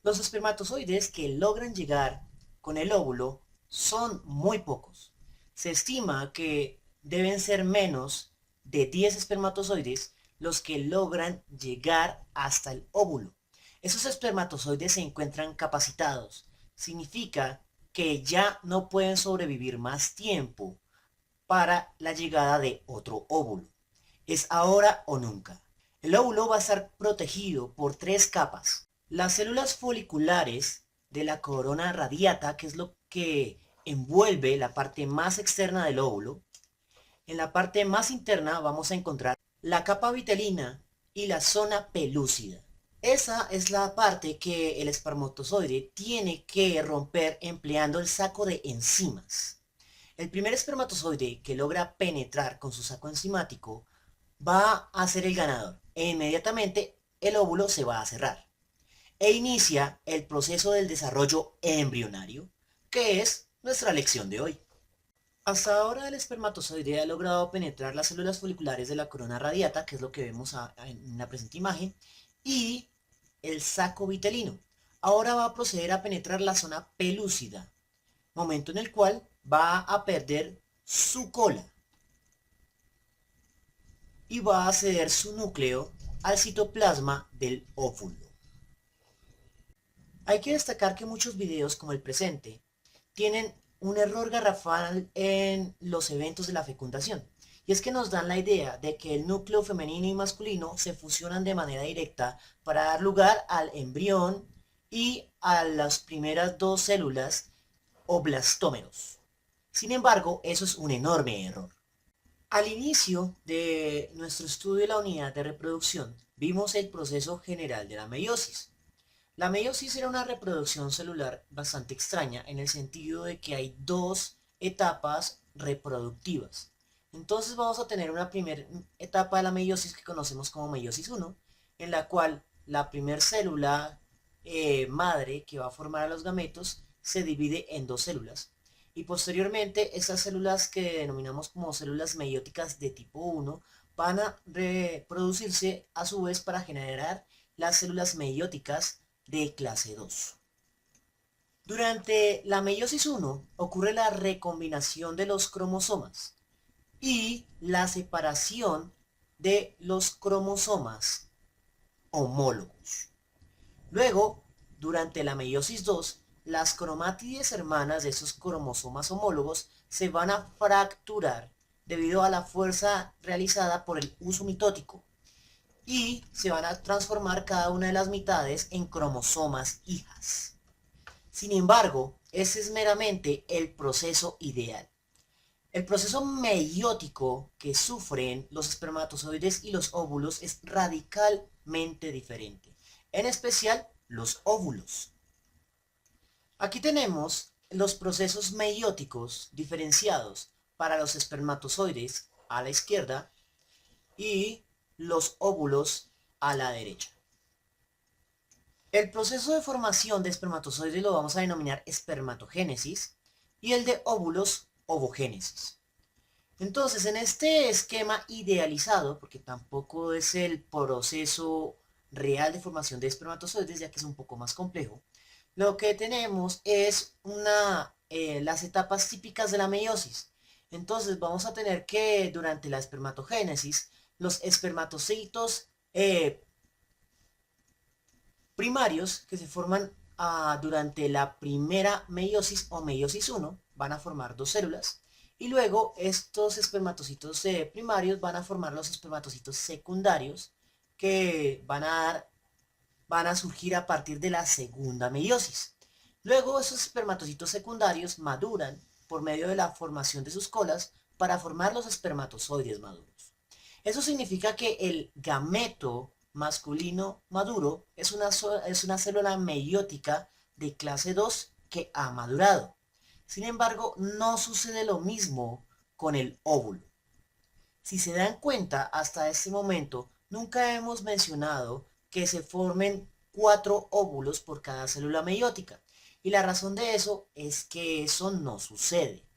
Los espermatozoides que logran llegar con el óvulo son muy pocos. Se estima que deben ser menos de 10 espermatozoides los que logran llegar hasta el óvulo. Esos espermatozoides se encuentran capacitados. Significa que ya no pueden sobrevivir más tiempo para la llegada de otro óvulo. Es ahora o nunca. El óvulo va a estar protegido por tres capas. Las células foliculares de la corona radiata, que es lo que envuelve la parte más externa del óvulo. En la parte más interna vamos a encontrar la capa vitelina y la zona pelúcida. Esa es la parte que el espermatozoide tiene que romper empleando el saco de enzimas. El primer espermatozoide que logra penetrar con su saco enzimático va a ser el ganador e inmediatamente el óvulo se va a cerrar e inicia el proceso del desarrollo embrionario, que es nuestra lección de hoy. Hasta ahora el espermatozoide ha logrado penetrar las células foliculares de la corona radiata, que es lo que vemos en la presente imagen, y el saco vitelino. Ahora va a proceder a penetrar la zona pelúcida, momento en el cual va a perder su cola y va a ceder su núcleo al citoplasma del óvulo. Hay que destacar que muchos videos como el presente tienen un error garrafal en los eventos de la fecundación. Y es que nos dan la idea de que el núcleo femenino y masculino se fusionan de manera directa para dar lugar al embrión y a las primeras dos células o blastómeros. Sin embargo, eso es un enorme error. Al inicio de nuestro estudio de la unidad de reproducción, vimos el proceso general de la meiosis. La meiosis era una reproducción celular bastante extraña en el sentido de que hay dos etapas reproductivas. Entonces vamos a tener una primera etapa de la meiosis que conocemos como meiosis 1, en la cual la primera célula madre que va a formar a los gametos se divide en dos células. Y posteriormente esas células que denominamos como células meióticas de tipo 1 van a reproducirse a su vez para generar las células meióticas de clase 2. Durante la meiosis 1 ocurre la recombinación de los cromosomas y la separación de los cromosomas homólogos. Luego, durante la meiosis 2, las cromátides hermanas de esos cromosomas homólogos se van a fracturar debido a la fuerza realizada por el uso mitótico y se van a transformar cada una de las mitades en cromosomas hijas. Sin embargo, ese es meramente el proceso ideal. El proceso meiótico que sufren los espermatozoides y los óvulos es radicalmente diferente, en especial los óvulos. Aquí tenemos los procesos meióticos diferenciados para los espermatozoides a la izquierda y los óvulos a la derecha. El proceso de formación de espermatozoides lo vamos a denominar espermatogénesis y el de óvulos ovogénesis. Entonces, en este esquema idealizado, porque tampoco es el proceso real de formación de espermatozoides, ya que es un poco más complejo, lo que tenemos es las etapas típicas de la meiosis. Entonces, vamos a tener que durante la espermatogénesis, los espermatocitos primarios que se forman durante la primera meiosis o meiosis 1 van a formar dos células y luego estos espermatocitos primarios van a formar los espermatocitos secundarios que van a surgir a partir de la segunda meiosis. Luego esos espermatocitos secundarios maduran por medio de la formación de sus colas para formar los espermatozoides maduros. Eso significa que el gameto masculino maduro es una célula meiótica de clase 2 que ha madurado. Sin embargo, no sucede lo mismo con el óvulo. Si se dan cuenta, hasta este momento nunca hemos mencionado que se formen 4 óvulos por cada célula meiótica. Y la razón de eso es que eso no sucede.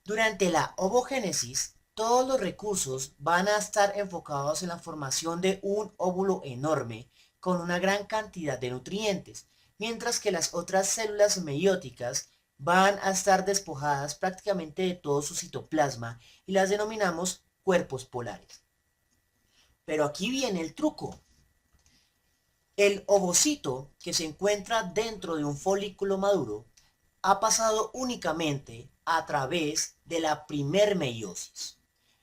Durante la ovogénesis, todos los recursos van a estar enfocados en la formación de un óvulo enorme con una gran cantidad de nutrientes, mientras que las otras células meióticas van a estar despojadas prácticamente de todo su citoplasma y las denominamos cuerpos polares. Pero aquí viene el truco. El ovocito que se encuentra dentro de un folículo maduro ha pasado únicamente a través de la primer meiosis.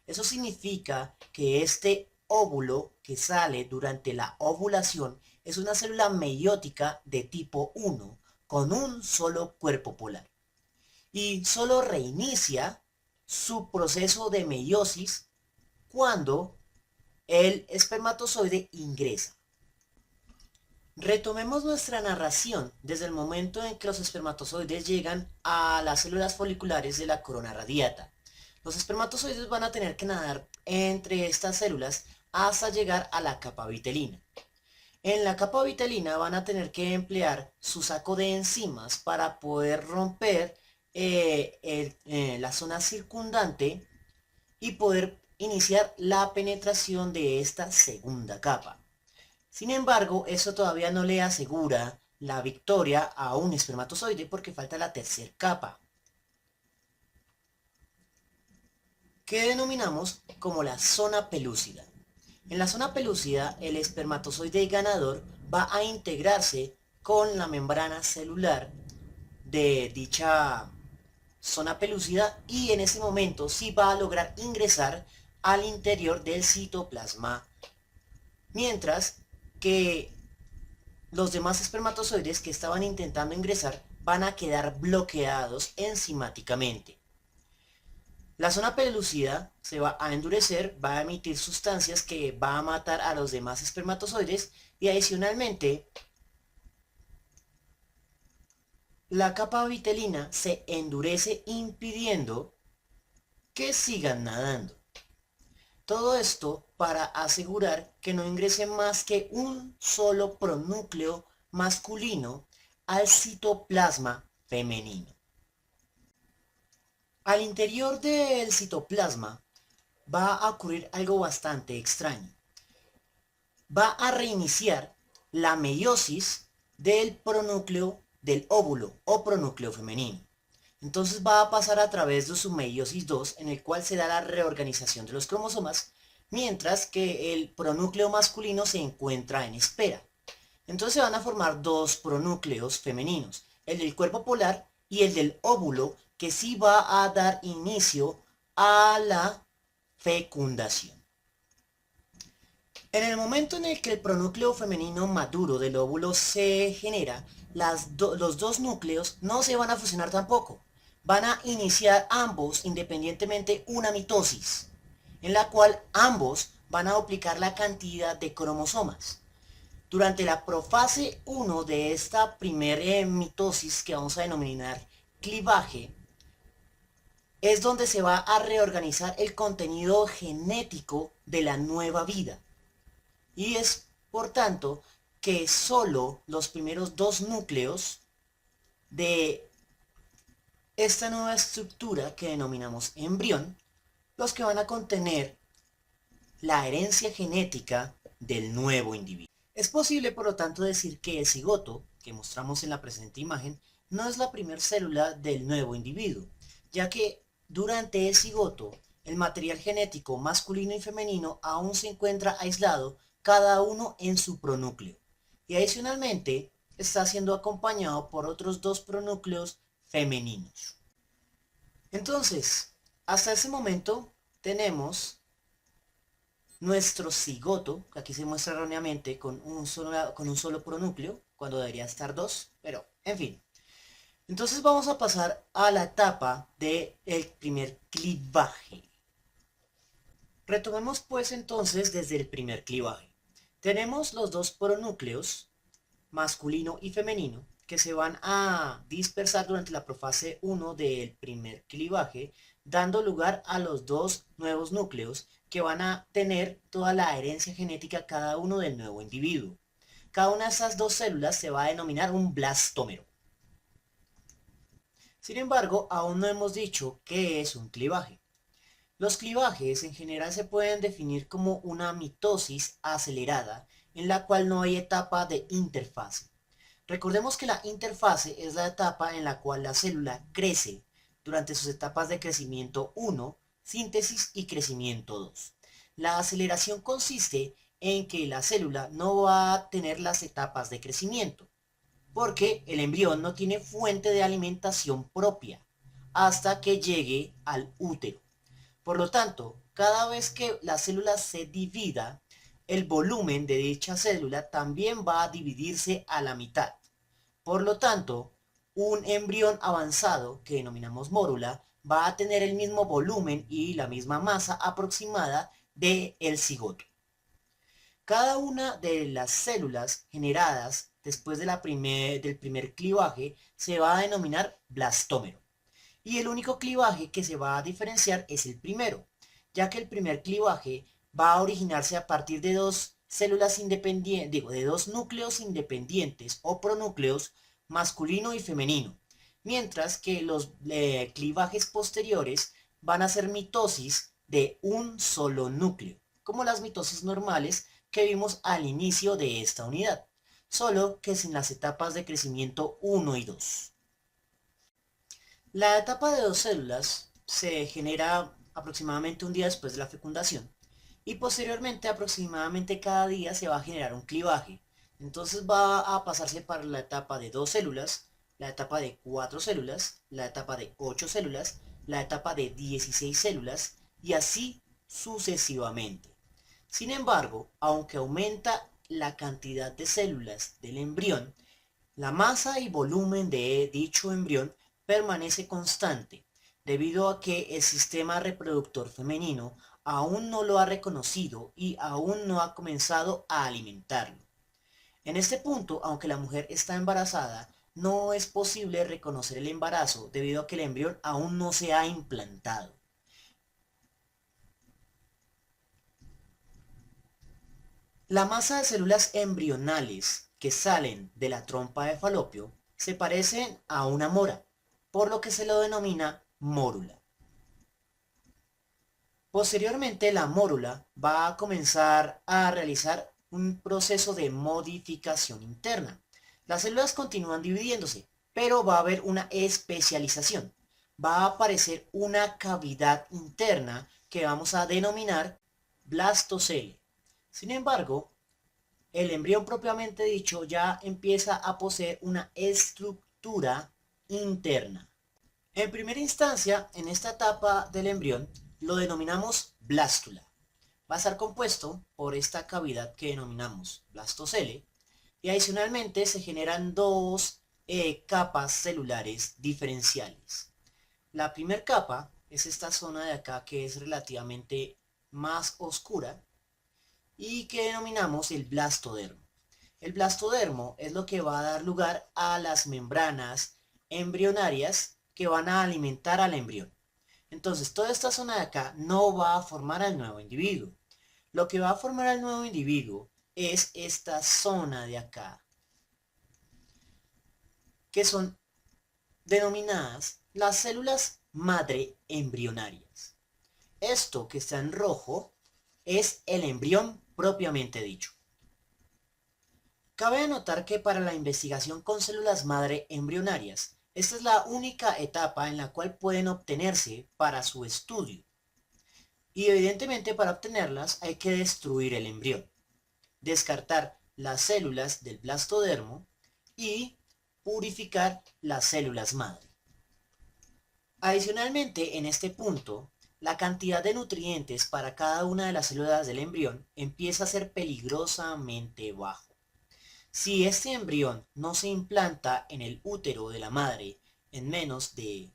Eso significa que este óvulo que sale durante la ovulación es una célula meiótica de tipo 1 con un solo cuerpo polar y solo reinicia su proceso de meiosis cuando el espermatozoide ingresa. Retomemos nuestra narración desde el momento en que los espermatozoides llegan a las células foliculares de la corona radiata. Los espermatozoides van a tener que nadar entre estas células hasta llegar a la capa vitelina. En la capa vitelina van a tener que emplear su saco de enzimas para poder romper la zona circundante y poder iniciar la penetración de esta segunda capa. Sin embargo, eso todavía no le asegura la victoria a un espermatozoide porque falta la tercera capa, que denominamos como la zona pelúcida. En la zona pelúcida, el espermatozoide ganador va a integrarse con la membrana celular de dicha zona pelúcida y en ese momento sí va a lograr ingresar al interior del citoplasma, mientras que los demás espermatozoides que estaban intentando ingresar van a quedar bloqueados enzimáticamente. La zona pelúcida se va a endurecer, va a emitir sustancias que va a matar a los demás espermatozoides y adicionalmente la capa vitelina se endurece impidiendo que sigan nadando. Todo esto para asegurar que no ingrese más que un solo pronúcleo masculino al citoplasma femenino. Al interior del citoplasma va a ocurrir algo bastante extraño. Va a reiniciar la meiosis del pronúcleo del óvulo o pronúcleo femenino. Entonces va a pasar a través de su meiosis 2, en el cual se da la reorganización de los cromosomas, mientras que el pronúcleo masculino se encuentra en espera. Entonces se van a formar dos pronúcleos femeninos, el del cuerpo polar y el del óvulo, que sí va a dar inicio a la fecundación. En el momento en el que el pronúcleo femenino maduro del óvulo se genera, los dos núcleos no se van a fusionar tampoco. Van a iniciar ambos independientemente una mitosis, en la cual ambos van a duplicar la cantidad de cromosomas. Durante la profase 1 de esta primera mitosis, que vamos a denominar clivaje, es donde se va a reorganizar el contenido genético de la nueva vida. Y es, por tanto, que solo los primeros dos núcleos de esta nueva estructura que denominamos embrión, los que van a contener la herencia genética del nuevo individuo. Es posible, por lo tanto, decir que el cigoto, que mostramos en la presente imagen, no es la primera célula del nuevo individuo, ya que durante el cigoto, el material genético masculino y femenino aún se encuentra aislado, cada uno en su pronúcleo, y adicionalmente está siendo acompañado por otros dos pronúcleos femeninos. Entonces, hasta ese momento tenemos nuestro cigoto, que aquí se muestra erróneamente con un solo pronúcleo, cuando debería estar dos, pero en fin. Entonces vamos a pasar a la etapa del primer clivaje. Retomemos pues entonces desde el primer clivaje. Tenemos los dos pronúcleos, masculino y femenino, que se van a dispersar durante la profase 1 del primer clivaje, dando lugar a los dos nuevos núcleos que van a tener toda la herencia genética cada uno del nuevo individuo. Cada una de esas dos células se va a denominar un blastómero. Sin embargo, aún no hemos dicho qué es un clivaje. Los clivajes en general se pueden definir como una mitosis acelerada en la cual no hay etapa de interfase. Recordemos que la interfase es la etapa en la cual la célula crece durante sus etapas de crecimiento 1, síntesis y crecimiento 2. La aceleración consiste en que la célula no va a tener las etapas de crecimiento, porque el embrión no tiene fuente de alimentación propia hasta que llegue al útero. Por lo tanto, cada vez que la célula se divida, el volumen de dicha célula también va a dividirse a la mitad. Por lo tanto, un embrión avanzado, que denominamos mórula, va a tener el mismo volumen y la misma masa aproximada del cigoto. Cada una de las células generadas después de del primer clivaje se va a denominar blastómero. Y el único clivaje que se va a diferenciar es el primero, ya que el primer clivaje va a originarse a partir de dos células independientes, de dos núcleos independientes o pronúcleos masculino y femenino, mientras que los clivajes posteriores van a ser mitosis de un solo núcleo, como las mitosis normales que vimos al inicio de esta unidad, solo que sin las etapas de crecimiento 1 y 2. La etapa de dos células se genera aproximadamente un día después de la fecundación y posteriormente aproximadamente cada día se va a generar un clivaje. Entonces va a pasarse para la etapa de dos células, la etapa de 4 células, la etapa de 8 células, la etapa de 16 células y así sucesivamente. Sin embargo, aunque aumenta la cantidad de células del embrión, la masa y volumen de dicho embrión permanece constante, debido a que el sistema reproductor femenino aún no lo ha reconocido y aún no ha comenzado a alimentarlo. En este punto, aunque la mujer está embarazada, no es posible reconocer el embarazo debido a que el embrión aún no se ha implantado. La masa de células embrionales que salen de la trompa de Falopio se parecen a una mora, por lo que se lo denomina mórula. Posteriormente, la mórula va a comenzar a realizar un proceso de modificación interna. Las células continúan dividiéndose, pero va a haber una especialización. Va a aparecer una cavidad interna que vamos a denominar blastocele. Sin embargo, el embrión propiamente dicho ya empieza a poseer una estructura interna. En primera instancia, en esta etapa del embrión, lo denominamos blástula. Va a estar compuesto por esta cavidad que denominamos blastocele y adicionalmente se generan dos capas celulares diferenciales. La primera capa es esta zona de acá que es relativamente más oscura y que denominamos el blastodermo. El blastodermo es lo que va a dar lugar a las membranas embrionarias que van a alimentar al embrión. Entonces, toda esta zona de acá no va a formar al nuevo individuo. Lo que va a formar al nuevo individuo es esta zona de acá, que son denominadas las células madre embrionarias. Esto que está en rojo es el embrión propiamente dicho. Cabe anotar que para la investigación con células madre embrionarias, esta es la única etapa en la cual pueden obtenerse para su estudio. Y evidentemente para obtenerlas hay que destruir el embrión, descartar las células del blastodermo y purificar las células madre. Adicionalmente, en este punto, la cantidad de nutrientes para cada una de las células del embrión empieza a ser peligrosamente bajo. Si este embrión no se implanta en el útero de la madre en menos de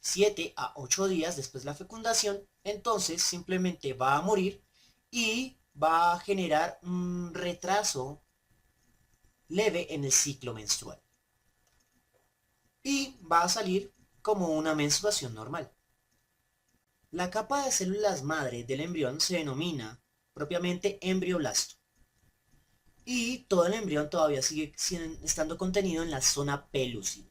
7 a 8 días después de la fecundación, entonces simplemente va a morir y va a generar un retraso leve en el ciclo menstrual. Y va a salir como una menstruación normal. La capa de células madre del embrión se denomina propiamente embrioblasto. Y todo el embrión todavía sigue estando contenido en la zona pelúcida.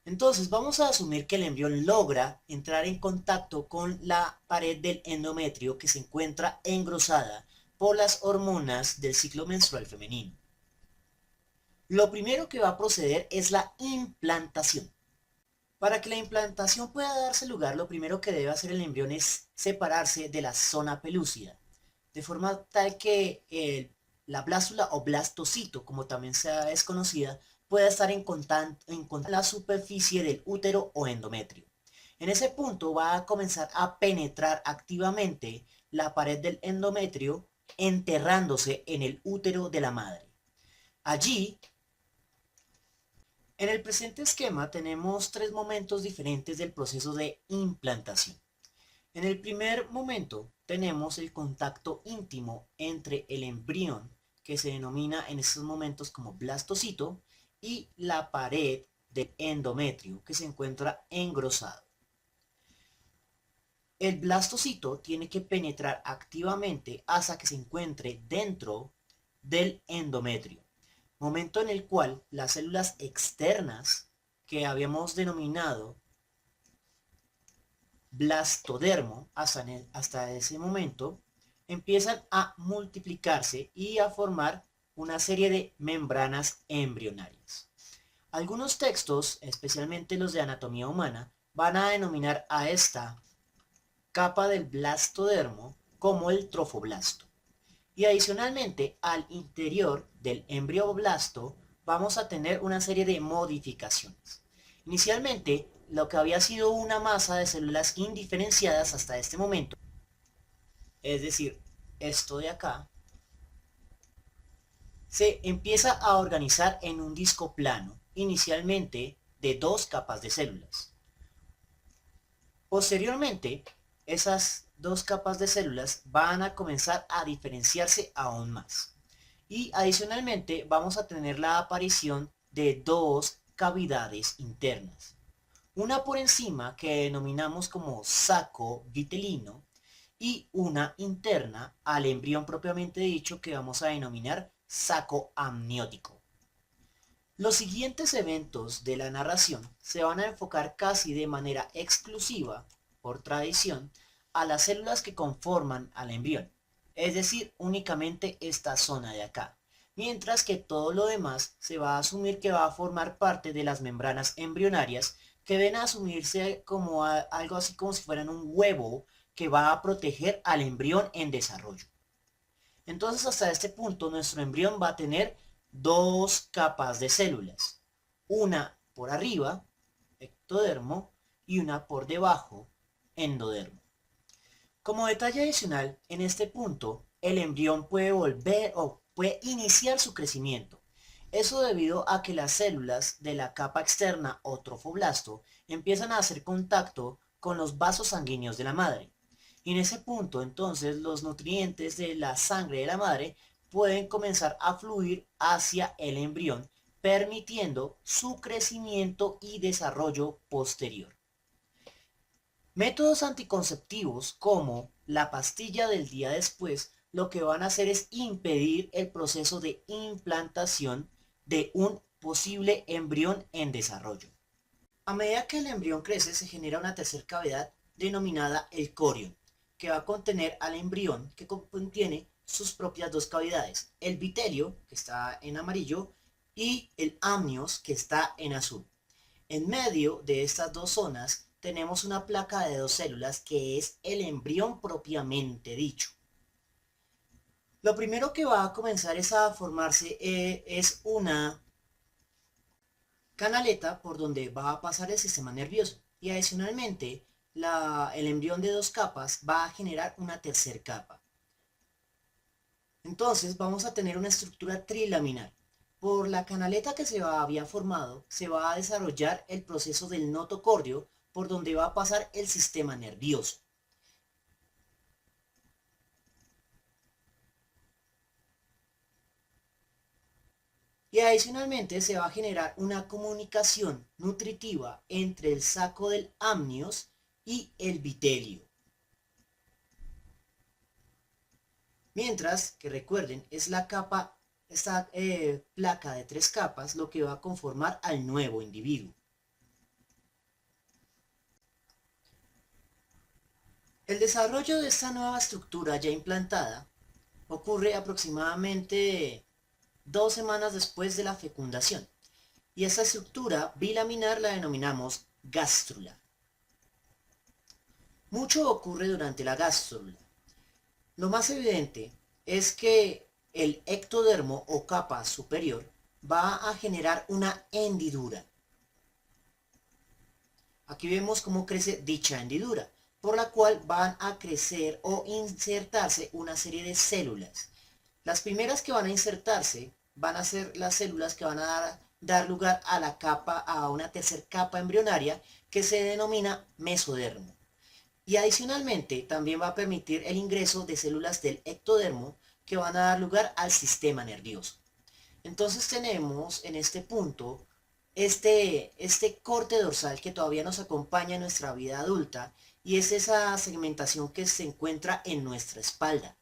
Entonces vamos a asumir que el embrión logra entrar en contacto con la pared del endometrio que se encuentra engrosada por las hormonas del ciclo menstrual femenino. Lo primero que va a proceder es la implantación. Para que la implantación pueda darse lugar, lo primero que debe hacer el embrión es separarse de la zona pelúcida, de forma tal que la blástula o blastocito, como también es conocida, pueda estar en contacto con la superficie del útero o endometrio. En ese punto va a comenzar a penetrar activamente la pared del endometrio, enterrándose en el útero de la madre. Allí, en el presente esquema tenemos tres momentos diferentes del proceso de implantación. En el primer momento tenemos el contacto íntimo entre el embrión, que se denomina en estos momentos como blastocito, y la pared del endometrio, que se encuentra engrosado. El blastocito tiene que penetrar activamente hasta que se encuentre dentro del endometrio, momento en el cual las células externas que habíamos denominado blastodermo hasta ese momento empiezan a multiplicarse y a formar una serie de membranas embrionarias. Algunos textos, especialmente los de anatomía humana, van a denominar a esta capa del blastodermo como el trofoblasto. Y adicionalmente al interior del embrioblasto vamos a tener una serie de modificaciones. Inicialmente, lo que había sido una masa de células indiferenciadas hasta este momento, es decir, esto de acá, se empieza a organizar en un disco plano, inicialmente de dos capas de células. Posteriormente, esas dos capas de células van a comenzar a diferenciarse aún más. Y adicionalmente vamos a tener la aparición de dos cavidades internas. Una por encima que denominamos como saco vitelino y una interna al embrión propiamente dicho que vamos a denominar saco amniótico. Los siguientes eventos de la narración se van a enfocar casi de manera exclusiva, por tradición, a las células que conforman al embrión, es decir, únicamente esta zona de acá, mientras que todo lo demás se va a asumir que va a formar parte de las membranas embrionarias que ven a asumirse como algo así como si fueran un huevo que va a proteger al embrión en desarrollo. Entonces hasta este punto nuestro embrión va a tener dos capas de células, una por arriba, ectodermo, y una por debajo, endodermo. Como detalle adicional, en este punto, el embrión puede volver o puede iniciar su crecimiento. Eso debido a que las células de la capa externa o trofoblasto empiezan a hacer contacto con los vasos sanguíneos de la madre. Y en ese punto, entonces, los nutrientes de la sangre de la madre pueden comenzar a fluir hacia el embrión, permitiendo su crecimiento y desarrollo posterior. Métodos anticonceptivos como la pastilla del día después lo que van a hacer es impedir el proceso de implantación de un posible embrión en desarrollo. A medida que el embrión crece se genera una tercera cavidad denominada el corion, que va a contener al embrión que contiene sus propias dos cavidades, el vitelio, que está en amarillo, y el amnios, que está en azul. En medio de estas dos zonas tenemos una placa de dos células que es el embrión propiamente dicho. Lo primero que va a comenzar es a formarse es una canaleta por donde va a pasar el sistema nervioso y adicionalmente el embrión de dos capas va a generar una tercera capa. Entonces vamos a tener una estructura trilaminar. Por la canaleta que había formado se va a desarrollar el proceso del notocordio por donde va a pasar el sistema nervioso. Y adicionalmente se va a generar una comunicación nutritiva entre el saco del amnios y el vitelio. Mientras que recuerden, es la capa, esta placa de tres capas lo que va a conformar al nuevo individuo. El desarrollo de esta nueva estructura ya implantada ocurre aproximadamente 2 semanas después de la fecundación. Y esta estructura bilaminar la denominamos gástrula. Mucho ocurre durante la gástrula. Lo más evidente es que el ectodermo o capa superior va a generar una hendidura. Aquí vemos cómo crece dicha hendidura, por la cual van a crecer o insertarse una serie de células. Las primeras que van a insertarse van a ser las células que van a dar lugar a la capa, a una tercera capa embrionaria que se denomina mesodermo. Y adicionalmente también va a permitir el ingreso de células del ectodermo que van a dar lugar al sistema nervioso. Entonces tenemos en este punto este corte dorsal que todavía nos acompaña en nuestra vida adulta y es esa segmentación que se encuentra en nuestra espalda.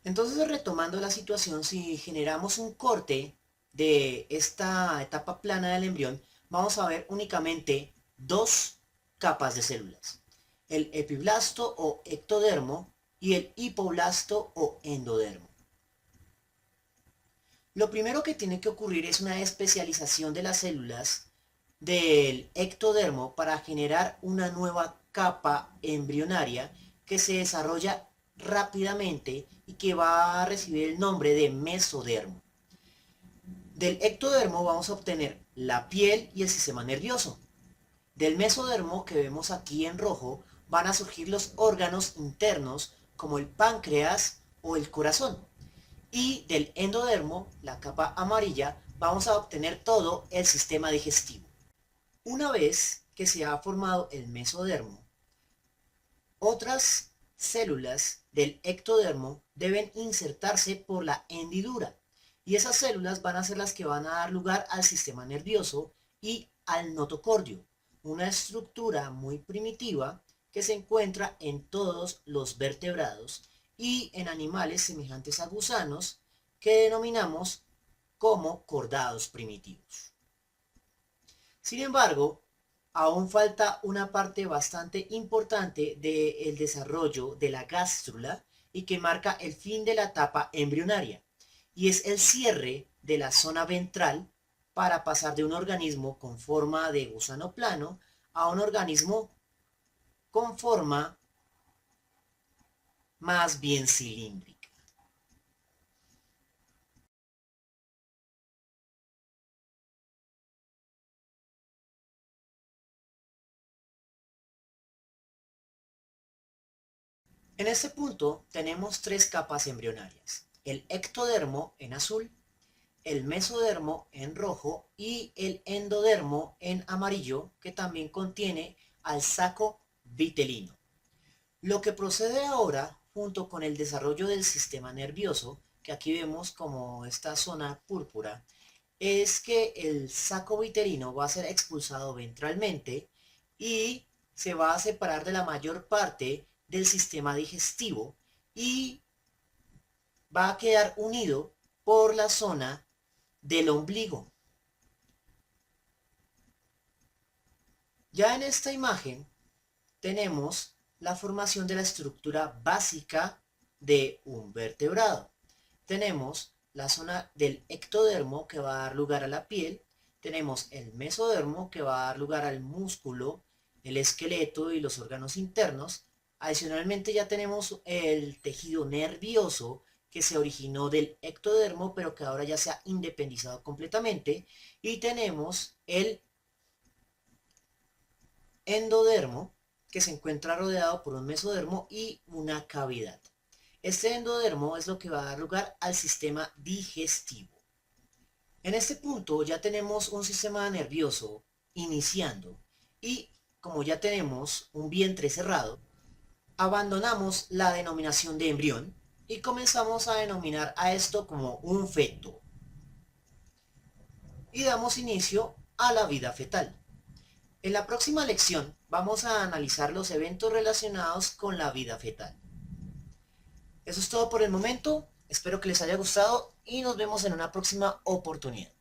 Entonces, retomando la situación, si generamos un corte de esta etapa plana del embrión, vamos a ver únicamente dos capas de células: el epiblasto o ectodermo y el hipoblasto o endodermo. Lo primero que tiene que ocurrir es una especialización de las células del ectodermo para generar una nueva capa embrionaria que se desarrolla rápidamente y que va a recibir el nombre de mesodermo. Del ectodermo vamos a obtener la piel y el sistema nervioso. Del mesodermo, que vemos aquí en rojo, van a surgir los órganos internos como el páncreas o el corazón. Y del endodermo, la capa amarilla, vamos a obtener todo el sistema digestivo. Una vez que se ha formado el mesodermo, otras células del ectodermo deben insertarse por la hendidura y esas células van a ser las que van a dar lugar al sistema nervioso y al notocordio, una estructura muy primitiva que se encuentra en todos los vertebrados y en animales semejantes a gusanos que denominamos como cordados primitivos. Sin embargo, aún falta una parte bastante importante del desarrollo de la gástrula y que marca el fin de la etapa embrionaria, y es el cierre de la zona ventral para pasar de un organismo con forma de gusano plano a un organismo con forma más bien cilíndrica. En este punto tenemos tres capas embrionarias: el ectodermo en azul, el mesodermo en rojo y el endodermo en amarillo, que también contiene al saco vitelino. Lo que procede ahora, junto con el desarrollo del sistema nervioso, que aquí vemos como esta zona púrpura, es que el saco vitelino va a ser expulsado ventralmente y se va a separar de la mayor parte del sistema digestivo y va a quedar unido por la zona del ombligo. Ya en esta imagen tenemos la formación de la estructura básica de un vertebrado. Tenemos la zona del ectodermo que va a dar lugar a la piel, tenemos el mesodermo que va a dar lugar al músculo, el esqueleto y los órganos internos. Adicionalmente ya tenemos el tejido nervioso que se originó del ectodermo pero que ahora ya se ha independizado completamente, y tenemos el endodermo que se encuentra rodeado por un mesodermo y una cavidad. Este endodermo es lo que va a dar lugar al sistema digestivo. En este punto ya tenemos un sistema nervioso iniciando y como ya tenemos un vientre cerrado, abandonamos la denominación de embrión y comenzamos a denominar a esto como un feto y damos inicio a la vida fetal. En la próxima lección vamos a analizar los eventos relacionados con la vida fetal. Eso es todo por el momento, espero que les haya gustado y nos vemos en una próxima oportunidad.